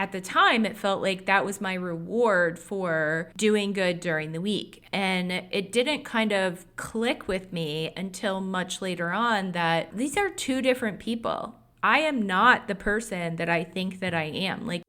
at the time, it felt like that was my reward for doing good during the week. And it didn't kind of click with me until much later on that these are two different people. I am not the person that I think that I am. Like,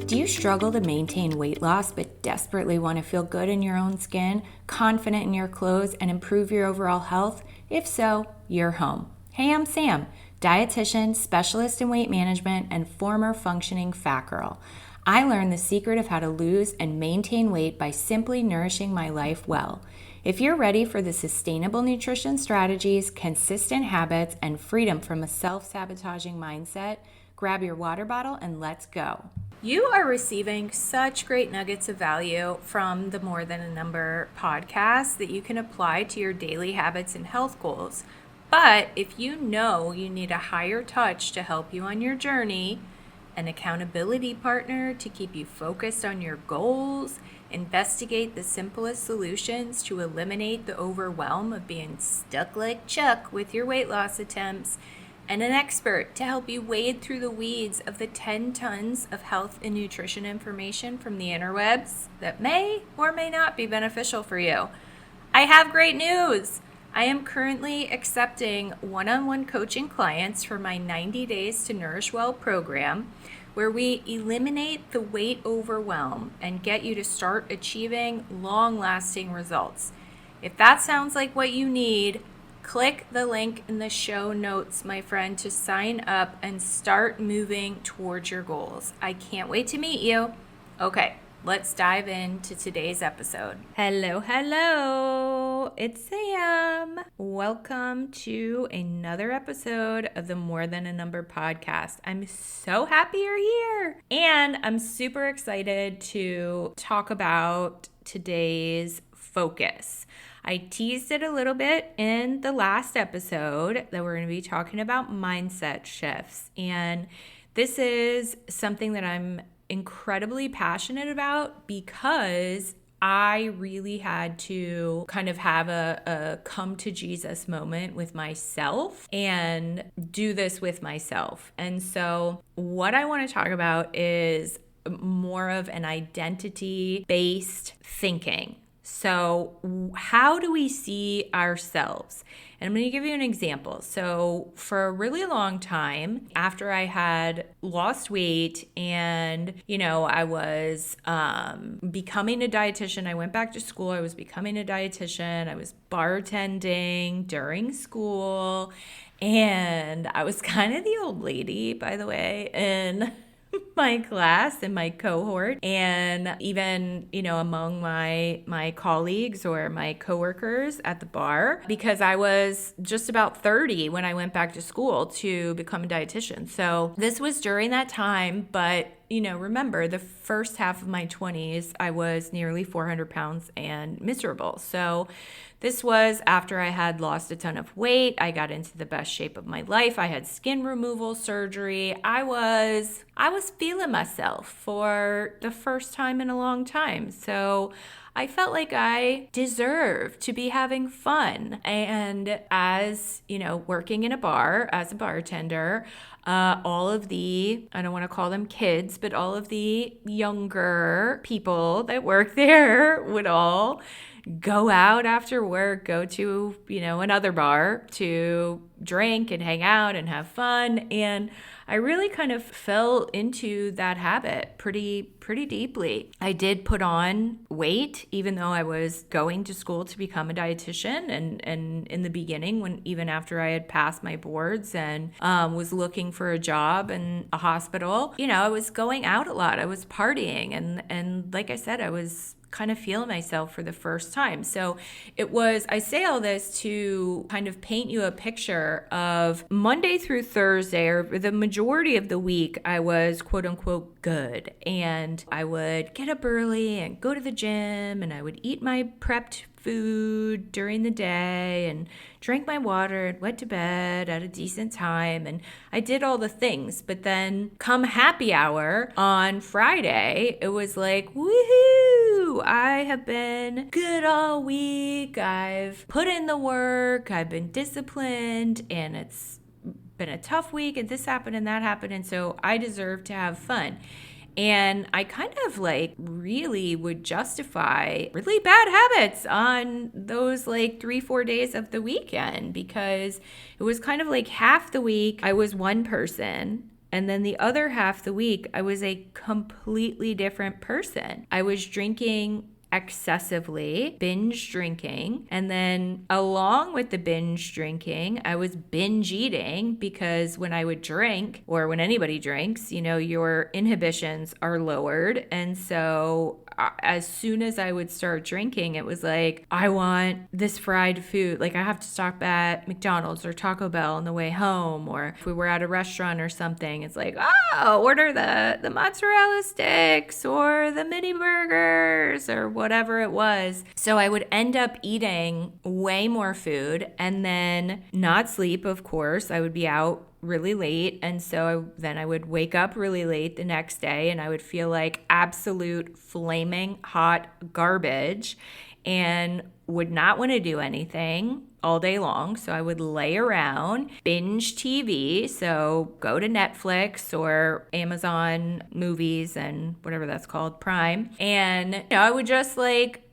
do you struggle to maintain weight loss but desperately want to feel good in your own skin, confident in your clothes, and improve your overall health? If so, you're home. Hey, I'm Sam, dietitian, specialist in weight management, and former functioning fat girl. I learned the secret of how to lose and maintain weight by simply nourishing my life well. If you're ready for the sustainable nutrition strategies, consistent habits, and freedom from a self-sabotaging mindset, grab your water bottle and let's go. You are receiving such great nuggets of value from the More Than a Number podcast that you can apply to your daily habits and health goals. But if you know you need a higher touch to help you on your journey, an accountability partner to keep you focused on your goals, investigate the simplest solutions to eliminate the overwhelm of being stuck like Chuck with your weight loss attempts, and an expert to help you wade through the weeds of the 10 tons of health and nutrition information from the interwebs that may or may not be beneficial for you, I have great news. I am currently accepting one-on-one coaching clients for my 90 Days to Nourish Well program, where we eliminate the weight overwhelm and get you to start achieving long-lasting results. If that sounds like what you need, click the link in the show notes, my friend, to sign up and start moving towards your goals. I can't wait to meet you. Okay, let's dive into today's episode. Hello. It's Sam. Welcome to another episode of the More Than a Number podcast. I'm so happy you're here. And I'm super excited to talk about today's focus. I teased it a little bit in the last episode that we're going to be talking about mindset shifts. And this is something that I'm incredibly passionate about because I really had to kind of have a come to Jesus moment with myself and do this with myself. And so what I want to talk about is more of an identity-based thinking. So how do we see ourselves? And I'm going to give you an example. So for a really long time, after I had lost weight and, I was becoming a dietitian, I went back to school, I was becoming a dietitian, I was bartending during school, and I was kind of the old lady, by the way, in my class and my cohort, and even among my colleagues or my coworkers at the bar, because I was just about 30 when I went back to school to become a dietitian. So this was during that time, but remember, the first half of my 20s, I was nearly 400 pounds and miserable. So this was after I had lost a ton of weight. I got into the best shape of my life. I had skin removal surgery. I was feeling myself for the first time in a long time. So I felt like I deserved to be having fun. And as, working in a bar as a bartender, all of the, I don't want to call them kids, but all of the younger people that work there would all go out after work, go to, another bar to drink and hang out and have fun. And I really kind of fell into that habit pretty deeply. I did put on weight, even though I was going to school to become a dietitian. And in the beginning, even after I had passed my boards and was looking for a job in a hospital, I was going out a lot. I was partying. And like I said, I was kind of feeling myself for the first time. So I say all this to kind of paint you a picture of Monday through Thursday, or the majority of the week, I was quote unquote good. And I would get up early and go to the gym, and I would eat my prepped food during the day and drank my water and went to bed at a decent time. And I did all the things. But then come happy hour on Friday, it was like, woohoo! woo, I have been good all week. I've put in the work. I've been disciplined, and it's been a tough week, and this happened and that happened. And so I deserve to have fun. And I kind of like really would justify really bad habits on those like 3-4 days of the weekend, because it was kind of like half the week I was one person. And then the other half the week, I was a completely different person. I was drinking excessively, binge drinking. And then along with the binge drinking, I was binge eating, because when I would drink, or when anybody drinks, your inhibitions are lowered. And so as soon as I would start drinking, it was like, I want this fried food. Like I have to stop at McDonald's or Taco Bell on the way home. Or if we were at a restaurant or something, it's like, order the mozzarella sticks or the mini burgers or whatever it was. So I would end up eating way more food and then not sleep, of course. I would be out really late, and so then I would wake up really late the next day, and I would feel like absolute flaming hot garbage and would not want to do anything all day long. So I would lay around, binge TV, so go to Netflix or Amazon Movies and whatever that's called, Prime, and I would just like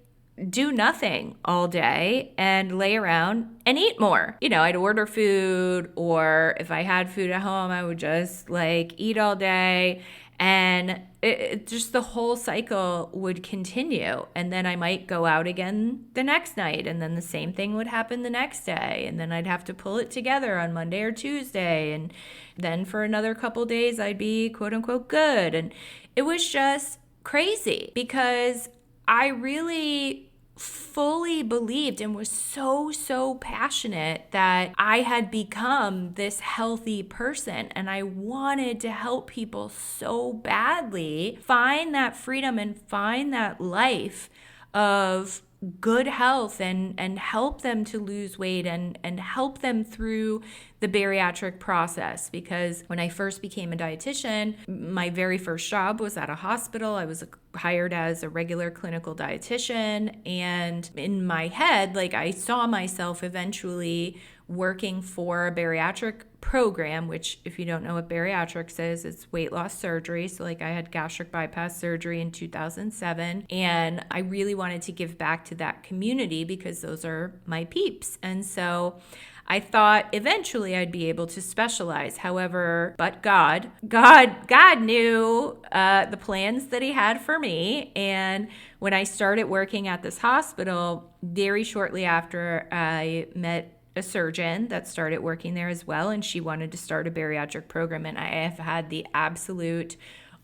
do nothing all day and lay around and eat more. I'd order food, or if I had food at home, I would just like eat all day, and it just the whole cycle would continue. And then I might go out again the next night, and then the same thing would happen the next day, and then I'd have to pull it together on Monday or Tuesday, and then for another couple days I'd be quote unquote good. And it was just crazy, because I really fully believed and was so passionate that I had become this healthy person, and I wanted to help people so badly find that freedom and find that life of good health and help them to lose weight and help them through the bariatric process. Because when I first became a dietitian, my very first job was at a hospital. I was hired as a regular clinical dietitian, and in my head, like I saw myself eventually working for a bariatric program, which if you don't know what bariatrics is, it's weight loss surgery. So like I had gastric bypass surgery in 2007, and I really wanted to give back to that community because those are my peeps. And so I thought eventually I'd be able to specialize. However, but God knew the plans that he had for me. And when I started working at this hospital, very shortly after, I met a surgeon that started working there as well, and she wanted to start a bariatric program. And I have had the absolute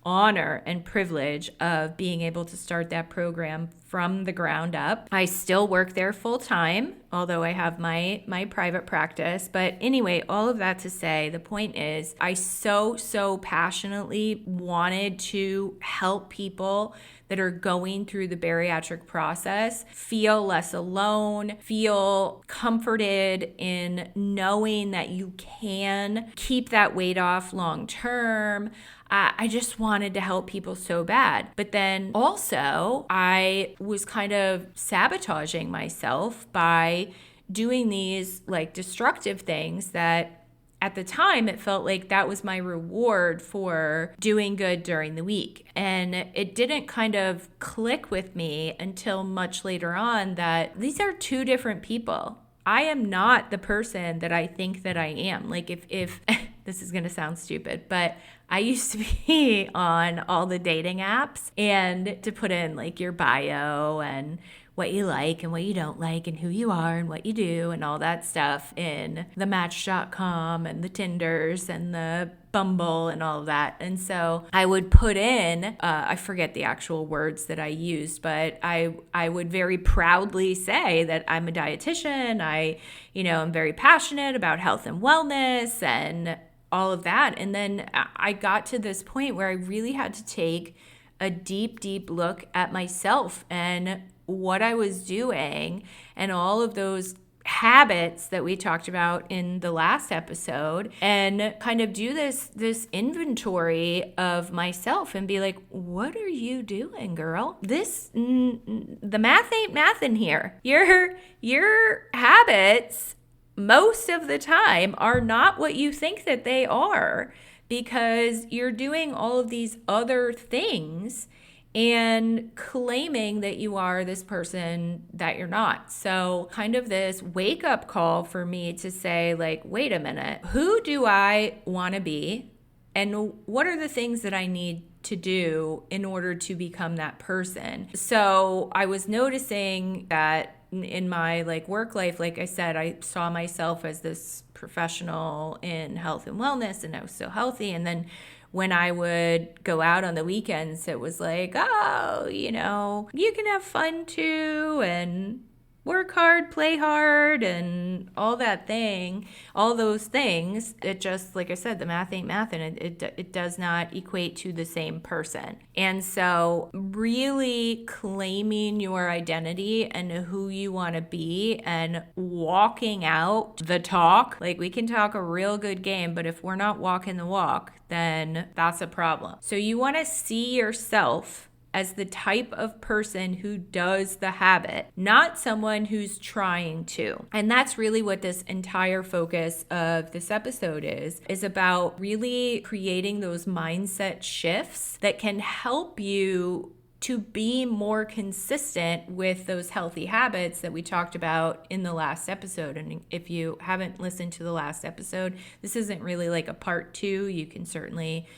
honor and privilege of being able to start that program from the ground up. I still work there full time, although I have my private practice. But anyway, all of that to say, the point is I so passionately wanted to help people that are going through the bariatric process feel less alone, feel comforted in knowing that you can keep that weight off long term. I just wanted to help people so bad. But then also I was kind of sabotaging myself by doing these like destructive things that at the time, it felt like that was my reward for doing good during the week. And it didn't kind of click with me until much later on that these are two different people. I am not the person that I think that I am. Like if this is going to sound stupid, but I used to be on all the dating apps and to put in like your bio and what you like and what you don't like and who you are and what you do and all that stuff in the Match.com and the Tinders and the Bumble and all of that. And so I would put in, I forget the actual words that I used, but I would very proudly say that I'm a dietitian. I'm very passionate about health and wellness and all of that. And then I got to this point where I really had to take a deep look at myself and what I was doing and all of those habits that we talked about in the last episode and kind of do this inventory of myself and be like, what are you doing, girl? The math ain't mathin' here. Your habits most of the time are not what you think that they are, because you're doing all of these other things and claiming that you are this person that you're not. So kind of this wake up call for me to say, like, wait a minute, who do I want to be? And what are the things that I need to do in order to become that person? So I was noticing that in my work life, like I said, I saw myself as this professional in health and wellness, and I was so healthy. And then when I would go out on the weekends, it was like, oh, you can have fun too, and work hard, play hard, and all those things. It just, like I said, the math ain't math, and it does not equate to the same person. And so really claiming your identity and who you want to be and walking out the talk. Like, we can talk a real good game, but if we're not walking the walk, then that's a problem. So you want to see yourself as the type of person who does the habit, not someone who's trying to. And that's really what this entire focus of this episode is about really creating those mindset shifts that can help you to be more consistent with those healthy habits that we talked about in the last episode. And if you haven't listened to the last episode, this isn't really like a part 2. You can certainly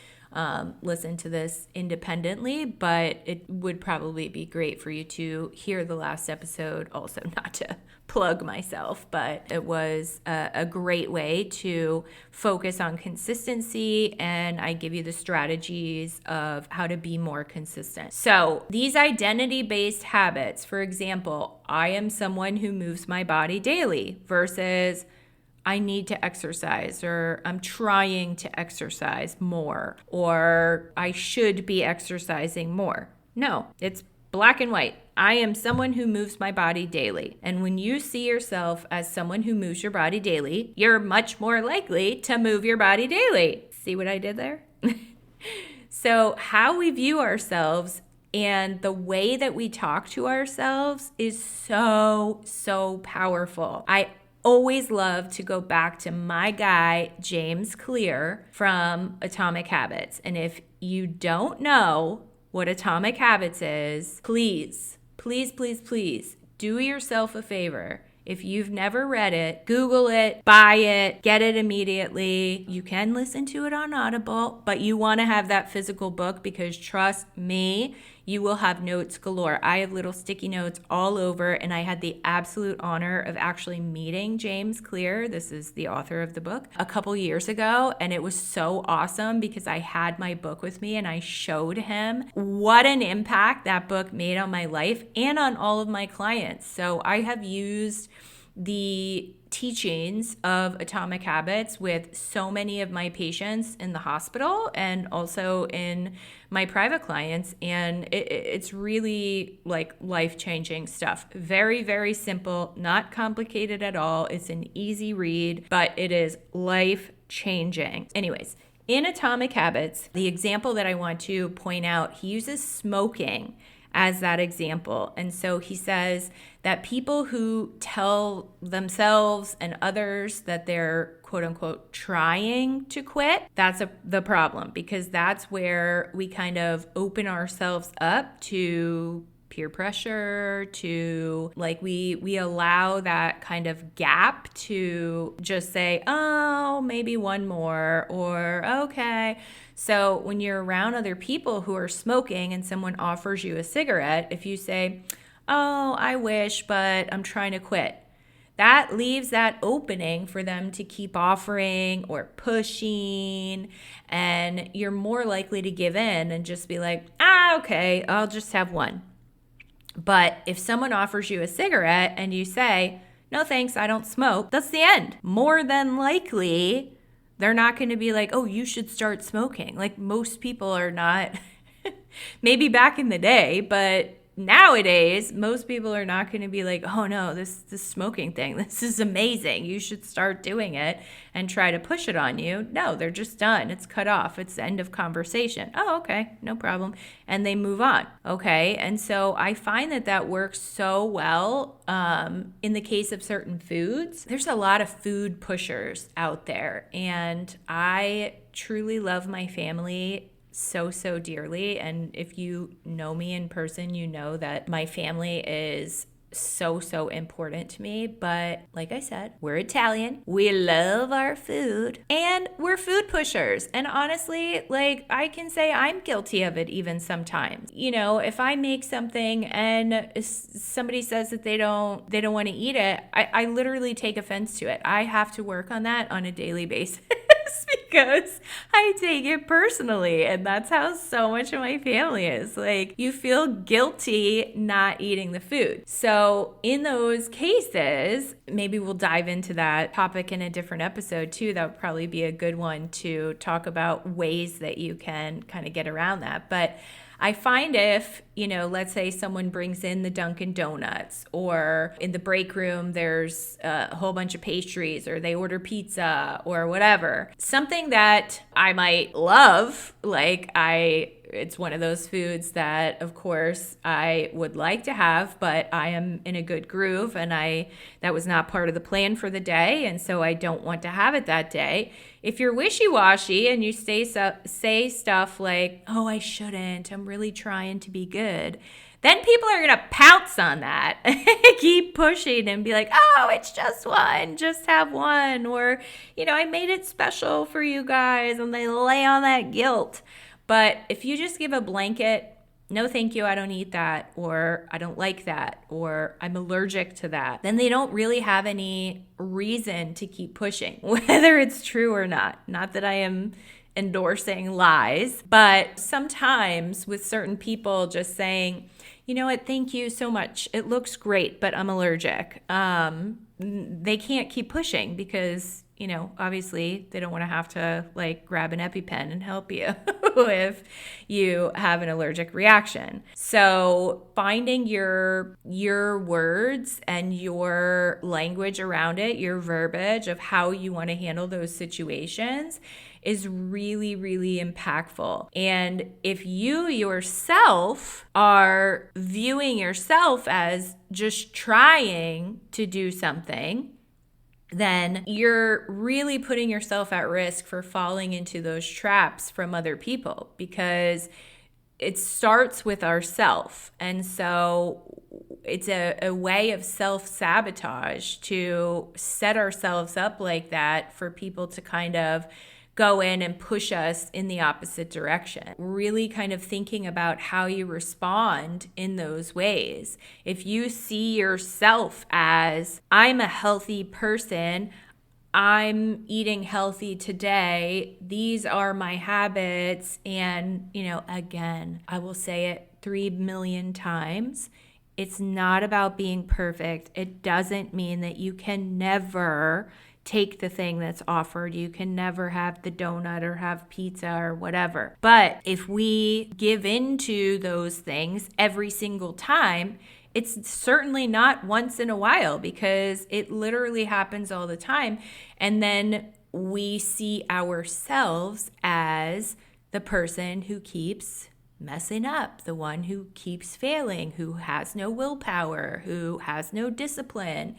listen to this independently, but it would probably be great for you to hear the last episode also, not to plug myself, but it was a great way to focus on consistency, and I give you the strategies of how to be more consistent. So these identity-based habits, for example, I am someone who moves my body daily versus I need to exercise, or I'm trying to exercise more, or I should be exercising more. No, it's black and white. I am someone who moves my body daily. And when you see yourself as someone who moves your body daily, you're much more likely to move your body daily. See what I did there? So how we view ourselves and the way that we talk to ourselves is so powerful. I always love to go back to my guy, James Clear from Atomic Habits. And if you don't know what Atomic Habits is, please do yourself a favor. If you've never read it, Google it, buy it, get it immediately. You can listen to it on Audible, but you want to have that physical book, because trust me, you will have notes galore. I have little sticky notes all over, and I had the absolute honor of actually meeting James Clear, this is the author of the book, a couple years ago, and it was so awesome because I had my book with me and I showed him what an impact that book made on my life and on all of my clients. So I have used the teachings of Atomic Habits with so many of my patients in the hospital and also in my private clients, and it's really like life-changing stuff. Very, very simple, not complicated at all. It's an easy read, but it is life-changing. Anyways, in Atomic Habits, the example that I want to point out, he uses smoking as that example. And so he says that people who tell themselves and others that they're quote unquote trying to quit, that's the problem, because that's where we kind of open ourselves up to peer pressure, to we allow that kind of gap to just say, oh, maybe one more, or okay. So when you're around other people who are smoking and someone offers you a cigarette, if you say, oh, I wish, but I'm trying to quit, that leaves that opening for them to keep offering or pushing, and you're more likely to give in and just be like, okay, I'll just have one. But if someone offers you a cigarette and you say, no thanks, I don't smoke, that's the end. More than likely, they're not going to be like, oh, you should start smoking. Like, most people are not, maybe back in the day, but nowadays, most people are not going to be like, oh no, this smoking thing, this is amazing, you should start doing it, and try to push it on you. No, they're just done. It's cut off. It's the end of conversation. Oh, okay, no problem. And they move on. Okay. And so I find that works so well in the case of certain foods. There's a lot of food pushers out there, and I truly love my family so dearly. And if you know me in person, you know that my family is so important to me. But like I said, we're Italian, we love our food, and we're food pushers. And honestly, like, I can say I'm guilty of it even sometimes. You know, if I make something and somebody says that they don't want to eat it, I literally take offense to it. I have to work on that on a daily basis. Because I take it personally, and that's how so much of my family is. Like, you feel guilty not eating the food. So in those cases, maybe we'll dive into that topic in a different episode too. That would probably be a good one to talk about ways that you can kind of get around that. But I find if, you know, let's say someone brings in the Dunkin' Donuts, or in the break room there's a whole bunch of pastries, or they order pizza or whatever, something that I might love, like it's one of those foods that, of course, I would like to have, but I am in a good groove, and that was not part of the plan for the day, and so I don't want to have it that day. If you're wishy-washy and you say stuff like, oh, I shouldn't, I'm really trying to be good, then people are going to pounce on that, keep pushing and be like, oh, it's just one, just have one. Or, you know, I made it special for you guys, and they lay on that guilt. But if you just give a blanket, no thank you, I don't eat that, or I don't like that, or I'm allergic to that, then they don't really have any reason to keep pushing, whether it's true or not. Not that I am endorsing lies, but sometimes with certain people just saying, you know what, thank you so much, it looks great, but I'm allergic. They can't keep pushing because, you know, obviously they don't want to have to like grab an EpiPen and help you if you have an allergic reaction. So finding your words and your language around it, your verbiage of how you want to handle those situations is really impactful. And if you yourself are viewing yourself as just trying to do something, then you're really putting yourself at risk for falling into those traps from other people, because it starts with ourself. And so it's a way of self-sabotage to set ourselves up like that for people to kind of go in and push us in the opposite direction. Really kind of thinking about how you respond in those ways. If you see yourself as, I'm a healthy person, I'm eating healthy today, these are my habits, and, you know, again, I will say it 3 million times, it's not about being perfect. It doesn't mean that you can never take the thing that's offered. You can never have the donut or have pizza or whatever. But if we give into those things every single time, it's certainly not once in a while, because it literally happens all the time. And then we see ourselves as the person who keeps messing up, the one who keeps failing, who has no willpower, who has no discipline.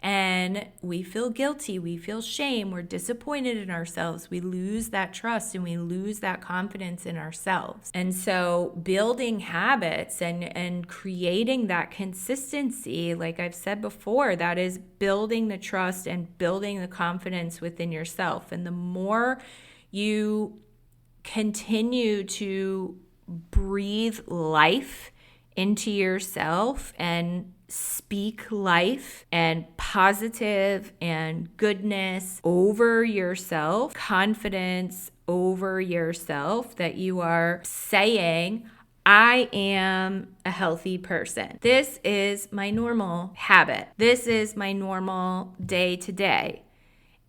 And we feel guilty, we feel shame, we're disappointed in ourselves, we lose that trust and we lose that confidence in ourselves. And so building habits and creating that consistency, like I've said before, that is building the trust and building the confidence within yourself. And the more you continue to breathe life into yourself and speak life and positive and goodness over yourself, confidence over yourself, that you are saying, I am a healthy person. This is my normal habit. This is my normal day to day.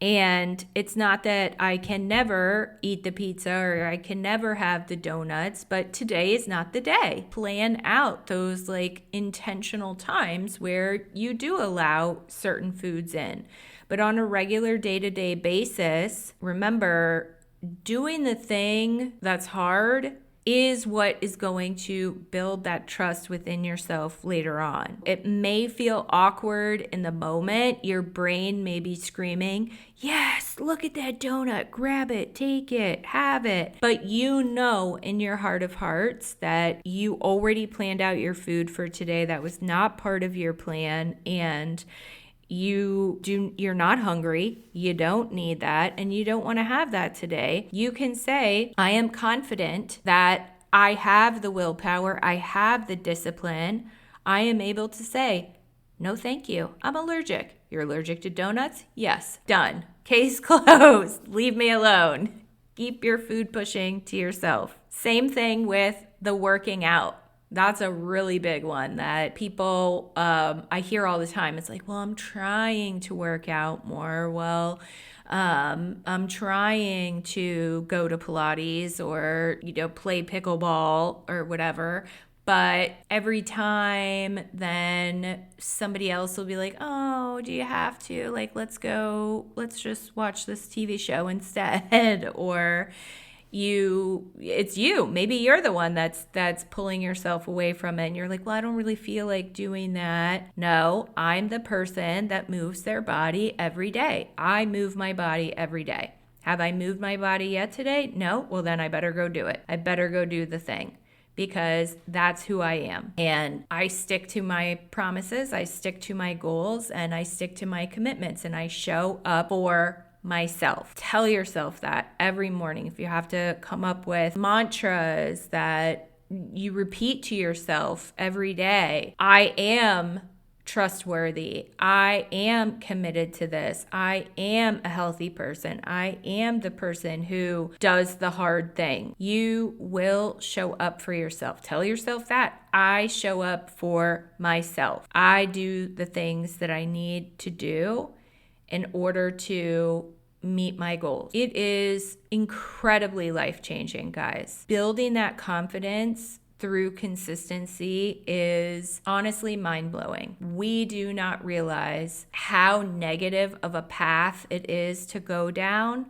And it's not that I can never eat the pizza or I can never have the donuts, but today is not the day. Plan out those like intentional times where you do allow certain foods in. But on a regular day-to-day basis, remember, doing the thing that's hard is what is going to build that trust within yourself later on. It may feel awkward in the moment. Your brain may be screaming, yes, look at that donut, grab it, take it, have it. But you know in your heart of hearts that you already planned out your food for today. That was not part of your plan, and you're not hungry, you don't need that, and you don't want to have that today. You can say, I am confident that I have the willpower, I have the discipline. I am able to say, no, thank you. I'm allergic. You're allergic to donuts? Yes. Done. Case closed. Leave me alone. Keep your food pushing to yourself. Same thing with the working out. That's a really big one that people, I hear all the time. It's like, well, I'm trying to work out more. Well, I'm trying to go to Pilates or, play pickleball or whatever. But every time then somebody else will be like, oh, do you have to? Like, let's just watch this TV show instead. Or it's you. Maybe you're the one that's pulling yourself away from it. And you're like, well, I don't really feel like doing that. No, I'm the person that moves their body every day. I move my body every day. Have I moved my body yet today? No. Well, then I better go do it. I better go do the thing, because that's who I am. And I stick to my promises, I stick to my goals, and I stick to my commitments, and I show up for myself. Tell yourself that every morning. If you have to come up with mantras that you repeat to yourself every day, I am trustworthy. I am committed to this. I am a healthy person. I am the person who does the hard thing. You will show up for yourself. Tell yourself that. I show up for myself. I do the things that I need to do in order to meet my goals. It is incredibly life-changing, guys. Building that confidence through consistency is honestly mind-blowing. We do not realize how negative of a path it is to go down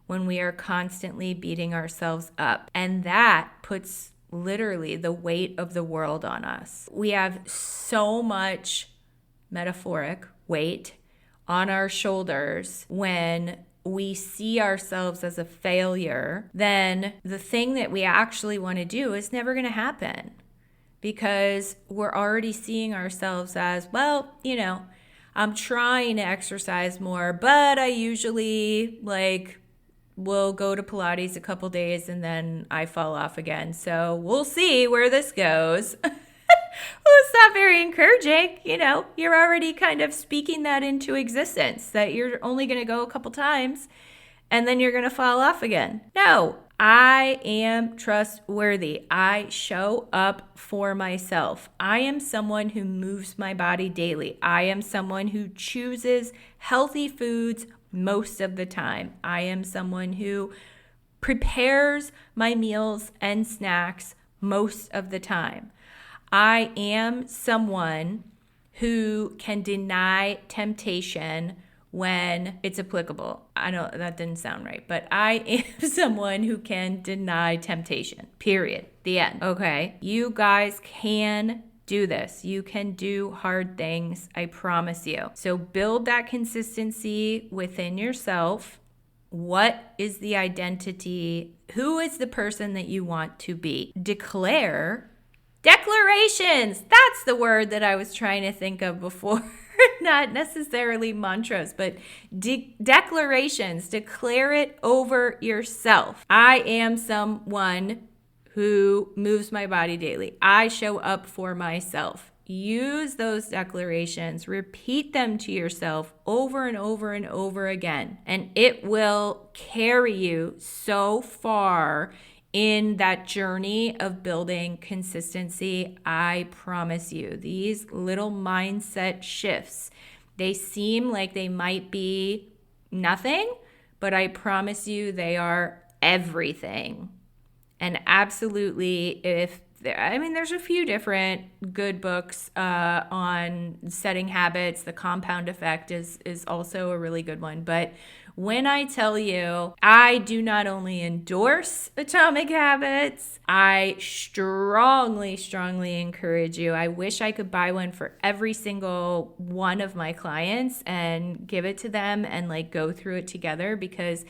when we are constantly beating ourselves up. And that puts literally the weight of the world on us. We have so much metaphoric weight on our shoulders when we see ourselves as a failure. Then the thing that we actually want to do is never going to happen, because we're already seeing ourselves as, well, I'm trying to exercise more, but I usually will go to Pilates a couple days and then I fall off again. So we'll see where this goes. Well, it's not very encouraging. You're already kind of speaking that into existence, that you're only going to go a couple times and then you're going to fall off again. No, I am trustworthy. I show up for myself. I am someone who moves my body daily. I am someone who chooses healthy foods most of the time. I am someone who prepares my meals and snacks most of the time. I am someone who can deny temptation when it's applicable. I know that didn't sound right, but I am someone who can deny temptation, period. The end. Okay. You guys can do this. You can do hard things. I promise you. So build that consistency within yourself. What is the identity? Who is the person that you want to be? Declarations. That's the word that I was trying to think of before. Not necessarily mantras, but declarations. Declare it over yourself. I am someone who moves my body daily. I show up for myself. Use those declarations. Repeat them to yourself over and over and over again. And it will carry you so far in that journey of building consistency. I promise you, these little mindset shifts, they seem like they might be nothing, but I promise you they are everything. And absolutely, there's a few different good books on setting habits. The Compound Effect is also a really good one. But when I tell you, I do not only endorse Atomic Habits, I strongly, strongly encourage you. I wish I could buy one for every single one of my clients and give it to them and like go through it together, because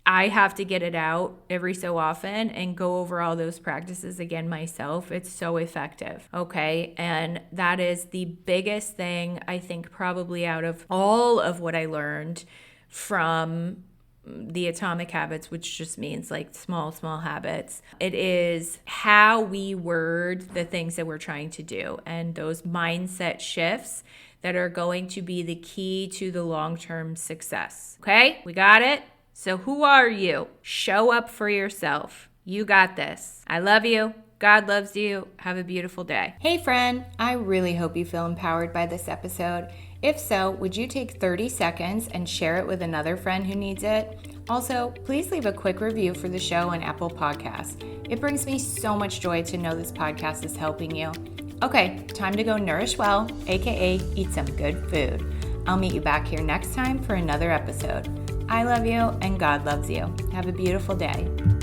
I have to get it out every so often and go over all those practices again myself. It's so effective. Okay. And that is the biggest thing, I think, probably out of all of what I learned from the Atomic Habits, which just means like small habits. It is how we word the things that we're trying to do and those mindset shifts that are going to be the key to the long-term success. Okay. We got it? So who are you? Show up for yourself. You got this. I love you. God loves you. Have a beautiful day. Hey friend, I really hope you feel empowered by this episode. If so, would you take 30 seconds and share it with another friend who needs it? Also, please leave a quick review for the show on Apple Podcasts. It brings me so much joy to know this podcast is helping you. Okay, time to go nourish well, aka eat some good food. I'll meet you back here next time for another episode. I love you and God loves you. Have a beautiful day.